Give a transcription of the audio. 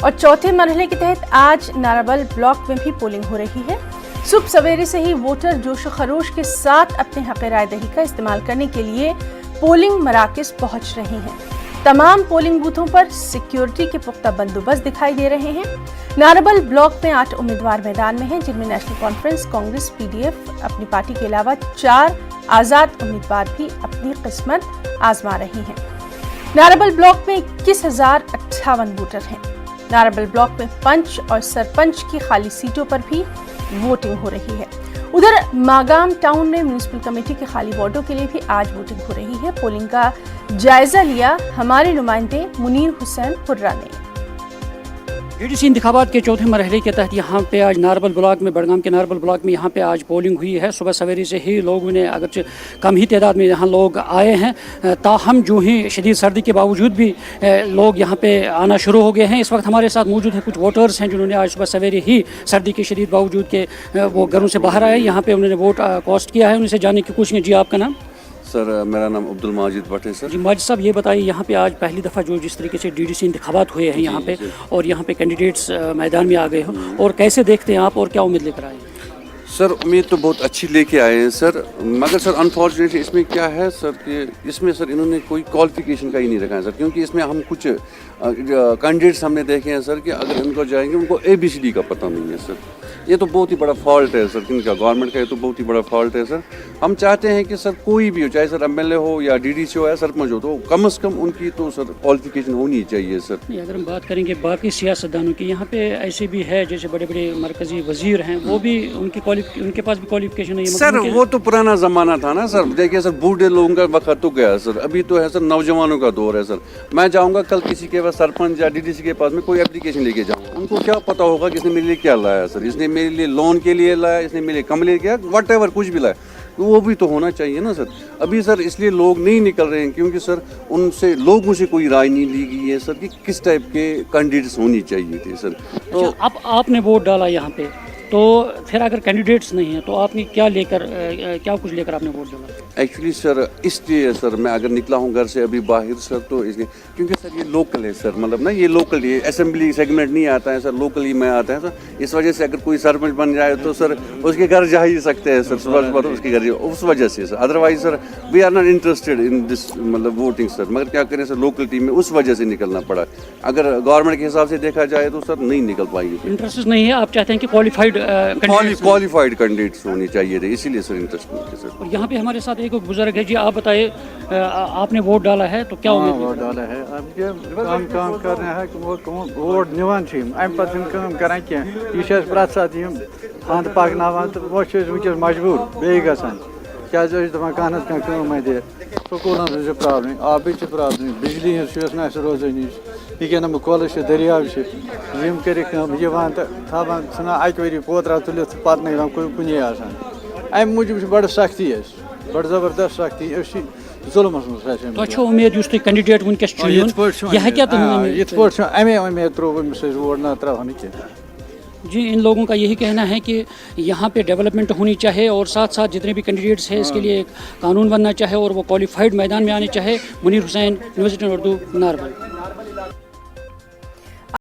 और चौथे मरहले के तहत आज नाराबल ब्लॉक में भी पोलिंग हो रही है। सुबह सवेरे से ही वोटर जोश खरोश के साथ अपने हक़ राय दही का इस्तेमाल करने के लिए पोलिंग मराकज़ पहुंच रहे हैं। तमाम पोलिंग बूथों पर सिक्योरिटी के पुख्ता बंदोबस्त दिखाई दे रहे हैं। नाराबल ब्लॉक में 8 उम्मीदवार मैदान में हैं, जिनमें नेशनल कॉन्फ्रेंस, कांग्रेस, पीडीएफ अपनी पार्टी के अलावा 4 आज़ाद उम्मीदवार भी अपनी किस्मत आजमा रही हैं। नाराबल ब्लॉक में 21,058 वोटर हैं। नाराबल ब्लॉक में पंच और सरपंच की खाली सीटों पर भी वोटिंग हो रही है। उधर मागाम टाउन में म्यूनिसिपल कमेटी के खाली वार्डों के लिए भी आज वोटिंग हो रही है। पोलिंग का जायजा लिया हमारे नुमाइंदे मुनीर हुसैन हुर्रा ने। डीडीसी इंतखाबात के चौथे मरहले के तहत यहाँ पे आज नाराबल ब्लॉक में, बड़गाम के नाराबल ब्लॉक में यहाँ पे आज पोलिंग हुई है। सुबह सवेरे से ही लोगों ने, अगरचे कम ही तादाद में यहाँ लोग आए हैं, ताहम जो ही शदीद सर्दी के बावजूद भी लोग यहाँ पे आना शुरू हो गए हैं। इस वक्त हमारे साथ मौजूद है कुछ वोटर्स हैं जिन्होंने आज सुबह सवेरे ही सर्दी के शदीद बावजूद के वो घरों से बाहर आए, यहाँ पे उन्होंने वोट कास्ट किया है। उनसे जानने की कोशिश। जी, आपका नाम? सर, मेरा नाम अब्दुल माजिद भट्ट है सर। जी माजिद साहब, ये बताइए, यहाँ पे आज पहली दफ़ा जो जिस तरीके से डीडीसी इंतखाबात हुए हैं यहाँ पे, और यहाँ पे कैंडिडेट्स मैदान में आ गए हो, और कैसे देखते हैं आप और क्या उम्मीद लेकर आए? सर, उम्मीद तो बहुत अच्छी लेके आए हैं सर, मगर सर अनफॉर्चुनेटली इसमें क्या है सर कि इसमें सर इन्होंने कोई क्वालिफिकेशन का ही नहीं रखा है सर, क्योंकि इसमें हम कुछ कैंडिडेट्स हमने देखे हैं सर कि अगर इनको जाएंगे उनको ABCD का पता नहीं है सर। ये तो बहुत ही बड़ा फॉल्ट है सर, किनका, गवर्नमेंट का ये तो बहुत ही बड़ा फॉल्ट है सर। हम चाहते हैं कि सर कोई भी हो, चाहे सर MLA हो या DDC हो या सरपंच हो, तो कम से कम उनकी तो सर क्वालिफिकेशन होनी चाहिए सर। अगर हम बात करेंगे बाकी सियासतदानों की, यहाँ पे ऐसे भी है जैसे बड़े बड़े मरकजी वजीर हैं, वो भी उनके पास भी क्वालिफिकेशन नहीं है सर। वो तो पुराना ज़माना था ना सर। देखिए सर, बूढ़े लोगों का वक्त तो गया सर, अभी तो है सर नौजवानों का दौर है सर। मैं जाऊँगा कल किसी के पास, सरपंच या DDC के पास में कोई एप्लीकेशन लेके जाऊँगा, उनको क्या पता होगा कि इसने मेरे लिए क्या लाया सर, इसने मेरे लिए लोन के लिए लाया, इसने मेरे लिए कम ले गया, वट एवर कुछ भी लाया, तो वो भी तो होना चाहिए ना सर। अभी सर इसलिए लोग नहीं निकल रहे हैं क्योंकि सर उनसे, लोगों से कोई राय नहीं ली गई है सर कि किस टाइप के कैंडिडेट्स होनी चाहिए थे सर। तो अच्छा, अब आपने वोट डाला यहाँ पे, तो फिर अगर कैंडिडेट्स नहीं हैं तो आपने क्या कुछ लेकर आपने वोट डाला? एक्चुअली सर इसलिए सर मैं अगर निकला हूँ घर से अभी बाहर सर, तो इसलिए क्योंकि सर ये लोकल है सर, मतलब ना ये लोकल, ये असेंबली सेगमेंट नहीं आता है सर, लोकल ही में आता है सर। इस वजह से अगर कोई सरपंच बन जाए तो सर उसके घर जा ही सकते हैं सर, सुबह सुबह उसके घर, उस वजह से sir. Otherwise sir we are not interested in this मतलब वोटिंग सर, मगर क्या करें सर, लोकल टीम में उस वजह से निकलना पड़ा। अगर गवर्नमेंट के हिसाब से देखा जाए तो सर नहीं निकल पाएंगे। इंटरेस्ट नहीं है, आप चाहते हैं कि क्वालिफाइड कैंडिडेट्स होने चाहिए थे, इसीलिए सर इंटरेस्ट नहीं है सर। और यहाँ पे हमारे साथ एक बुजुर्ग है। जी, आप बताइए, आपने वोट डाला है तो क्या उम्मीद? वोट डाला है, अब ये काम कर रहे हैं कि वो वोट निवान अम पे करान क्या प्रत सात हंद पकन तो वो वनस मजबूर बे गसान क्या दपान कह दे सकूलन प्रॉब्लम, आबी प्रॉब्लम, बिजली हज रोजानी, यह नम कल दरियाव यम कर थवान तना अक वरी पोतरा तुलित पत ना कुन अम मूजूब बड़ सख्ती, बड़ जबरदस्त सख्ती जुलमस मज। उम्मीद कैंडिडेट वनकस अमे उम्मीद त्रो वोट ना त्रा क्या। जी, इन लोगों का यही कहना है कि यहाँ पे डेवलपमेंट होनी चाहिए और साथ साथ जितने भी कैंडिडेट्स हैं इसके लिए एक कानून बनना चाहिए और वो क्वालिफाइड मैदान में आने चाहिए। मुनीर हुसैन, न्यूज़ 18 उर्दू, नाराबल।